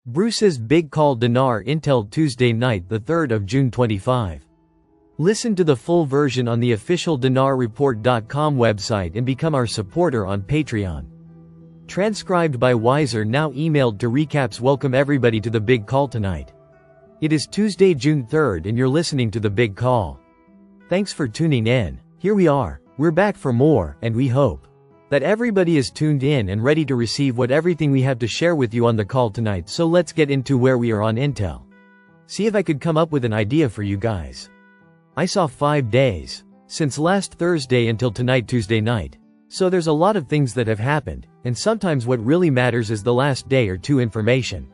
Bruce's big call. Dinar Intel Tuesday night, the 3rd of June 25. Listen to the full version on the official dinarreport.com website and become our supporter on Patreon. Transcribed by Wiser, now emailed to recaps. Welcome everybody to the big call tonight. It is Tuesday, June 3rd, and you're listening to the big call. Thanks for tuning in. Here we are. We're back for more, and we hope that everybody is tuned in and ready to receive everything we have to share with you on the call tonight. So let's get into where we are on Intel. See if I could come up with an idea for you guys. I saw 5 days since last Thursday until tonight, Tuesday night. So there's a lot of things that have happened, and sometimes what really matters is the last day or two information.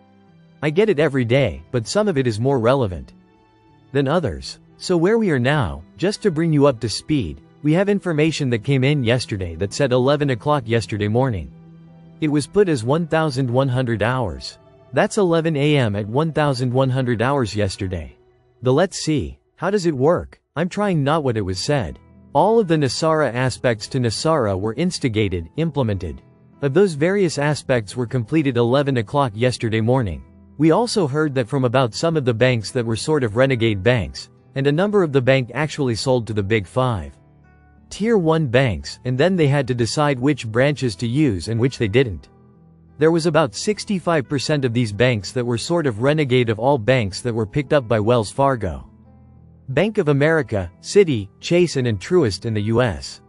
I get it every day, but some of it is more relevant than others. So where we are now, just to bring you up to speed, we have information that came in yesterday that said 11 o'clock yesterday morning. It was put as 1,100 hours. That's 11 a.m. at 1,100 hours yesterday. Let's see. How does it work? I'm trying not what it was said. All of the Nasara aspects to Nasara were instigated, implemented. Of those various aspects were completed 11 o'clock yesterday morning. We also heard that from about some of the banks that were sort of renegade banks, and a number of the bank actually sold to the big 5 Tier 1 banks, and then they had to decide which branches to use and which they didn't. There was about 65% of these banks that were sort of renegade of all banks that were picked up by Wells Fargo, Bank of America, Citi, Chase and Truist in the US.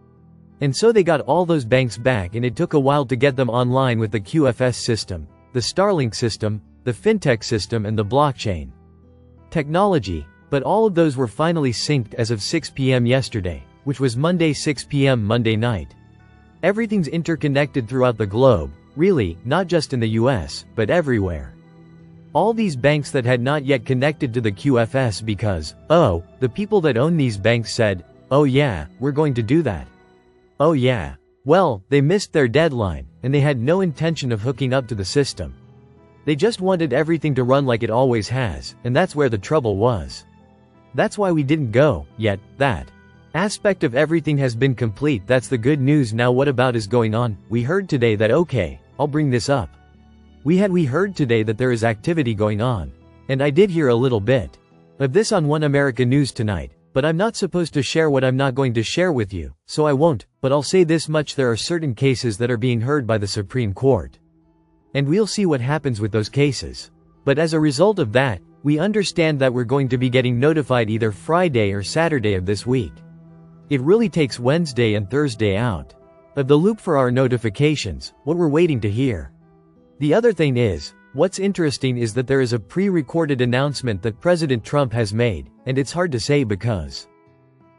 And so they got all those banks back, and it took a while to get them online with the QFS system, the Starlink system, the fintech system and the blockchain technology, but all of those were finally synced as of 6 p.m. yesterday, which was Monday 6 p.m. Monday night. Everything's interconnected throughout the globe, really, not just in the US, but everywhere. All these banks that had not yet connected to the QFS because, the people that own these banks said, oh yeah, we're going to do that. Oh yeah. Well, they missed their deadline, and they had no intention of hooking up to the system. They just wanted everything to run like it always has, and that's where the trouble was. That's why we didn't go, yet. That aspect of everything has been complete. That's the good news. Now what about is going on? We heard today that I'll bring this up. We heard today that there is activity going on. And I did hear a little bit of this on One America News tonight, but I'm not supposed to share what I'm not going to share with you, so I won't, but I'll say this much: there are certain cases that are being heard by the Supreme Court. And we'll see what happens with those cases. But as a result of that, we understand that we're going to be getting notified either Friday or Saturday of this week. It really takes Wednesday and Thursday out of the loop for our notifications, what we're waiting to hear. The other thing is, what's interesting is that there is a pre-recorded announcement that President Trump has made, and it's hard to say because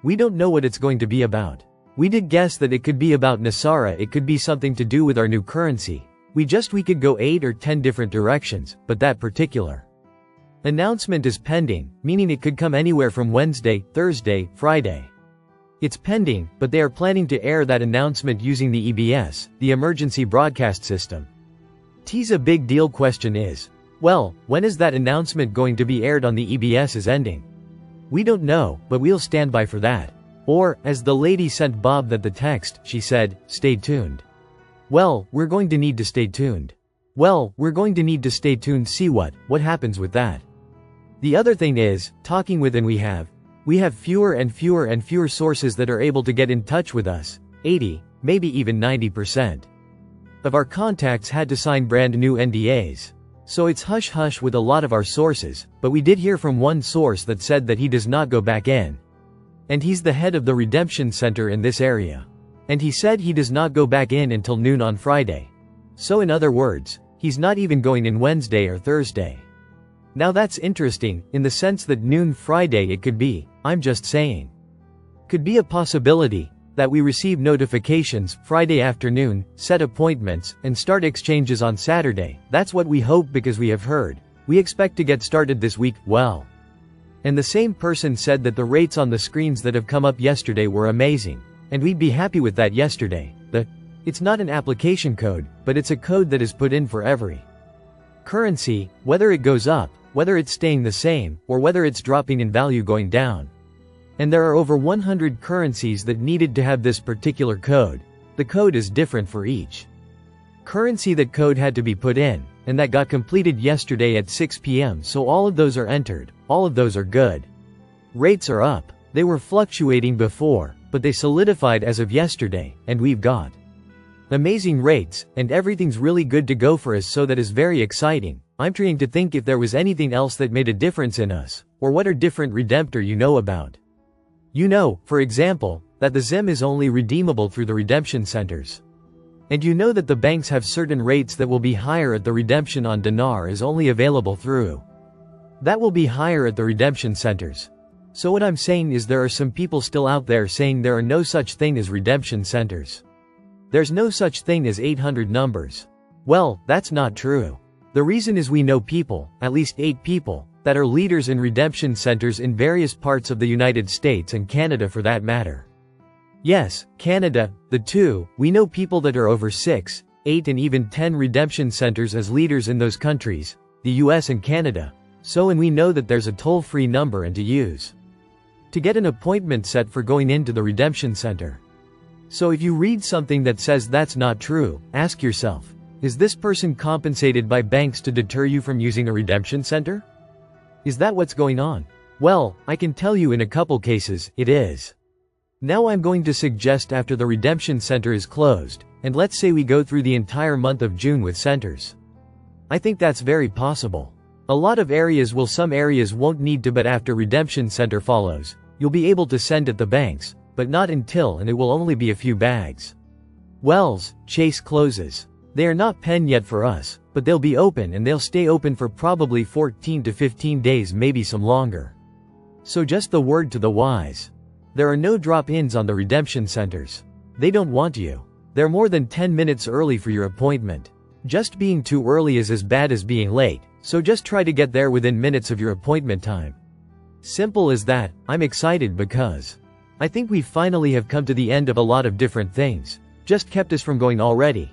we don't know what it's going to be about. We did guess that it could be about Nasara, it could be something to do with our new currency. We could go 8 or 10 different directions, but that particular announcement is pending, meaning it could come anywhere from Wednesday, Thursday, Friday. It's pending, but they are planning to air that announcement using the EBS, the Emergency Broadcast System. A big deal question is, well, when is that announcement going to be aired on the EBS is ending? We don't know, but we'll stand by for that. Or, as the lady sent Bob the text, she said, stay tuned. Well, we're going to need to stay tuned. See what happens with that. The other thing is, talking with, and we have fewer and fewer sources that are able to get in touch with us. 80, maybe even 90% of our contacts had to sign brand new NDAs. So it's hush-hush with a lot of our sources, but we did hear from one source that said that he does not go back in. And he's the head of the redemption center in this area. And he said he does not go back in until noon on Friday. So in other words, he's not even going in Wednesday or Thursday. Now that's interesting, in the sense that noon Friday it could be, I'm just saying. Could be a possibility that we receive notifications Friday afternoon, set appointments, and start exchanges on Saturday. That's what we hope, because we have heard. We expect to get started this week, well. And the same person said that the rates on the screens that have come up yesterday were amazing. And we'd be happy with that yesterday. It's not an application code, but it's a code that is put in for every currency, whether it goes up, whether it's staying the same, or whether it's dropping in value, going down. And there are over 100 currencies that needed to have this particular code. The code is different for each currency. That code had to be put in, and that got completed yesterday at 6 p.m. So all of those are entered, all of those are good. Rates are up. They were fluctuating before, but they solidified as of yesterday, and we've got amazing rates, and everything's really good to go for us, so that is very exciting. I'm trying to think if there was anything else that made a difference in us, or what are different redemptor you know about. You know, for example, that the ZIM is only redeemable through the redemption centers. And you know that the banks have certain rates that will be higher at the redemption on Dinar is only available through. That will be higher at the redemption centers. So what I'm saying is there are some people still out there saying there are no such thing as redemption centers. There's no such thing as 800 numbers. Well, that's not true. The reason is we know people, at least 8 people, that are leaders in redemption centers in various parts of the United States and Canada for that matter. Yes, Canada, the 2, we know people that are over 6, 8 and even 10 redemption centers as leaders in those countries, the US and Canada. So and we know that there's a toll-free number and to use to get an appointment set for going into the redemption center. So if you read something that says that's not true, ask yourself, is this person compensated by banks to deter you from using a redemption center? Is that what's going on? Well, I can tell you in a couple cases, it is. Now I'm going to suggest after the redemption center is closed, and let's say we go through the entire month of June with centers. I think that's very possible. A lot of areas will, some areas won't need to, but after redemption center follows, you'll be able to send at the banks, but not until, and it will only be a few bags. Wells, Chase closes. They are not pen yet for us, but they'll be open and they'll stay open for probably 14 to 15 days, maybe some longer. So just the word to the wise. There are no drop-ins on the redemption centers. They don't want you. They're more than 10 minutes early for your appointment. Just being too early is as bad as being late, so just try to get there within minutes of your appointment time. Simple as that. I'm excited because I think we finally have come to the end of a lot of different things, just kept us from going already.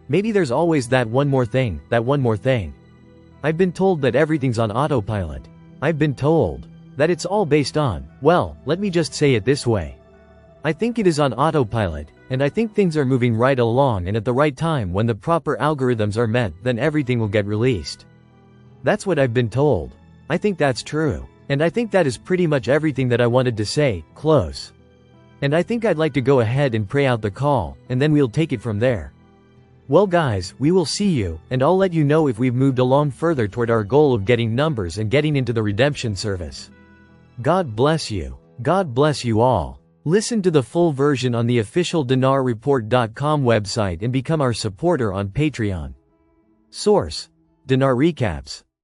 Maybe there's always that one more thing, that one more thing. I've been told that everything's on autopilot. I've been told that it's all based on, well, let me just say it this way. I think it is on autopilot, and I think things are moving right along, and at the right time when the proper algorithms are met, then everything will get released. That's what I've been told. I think that's true. And I think that is pretty much everything that I wanted to say, close. And I think I'd like to go ahead and pray out the call, and then we'll take it from there. Well guys, we will see you, and I'll let you know if we've moved along further toward our goal of getting numbers and getting into the redemption service. God bless you. God bless you all. Listen to the full version on the official DinarReport.com website and become our supporter on Patreon. Source: Dinar Recaps.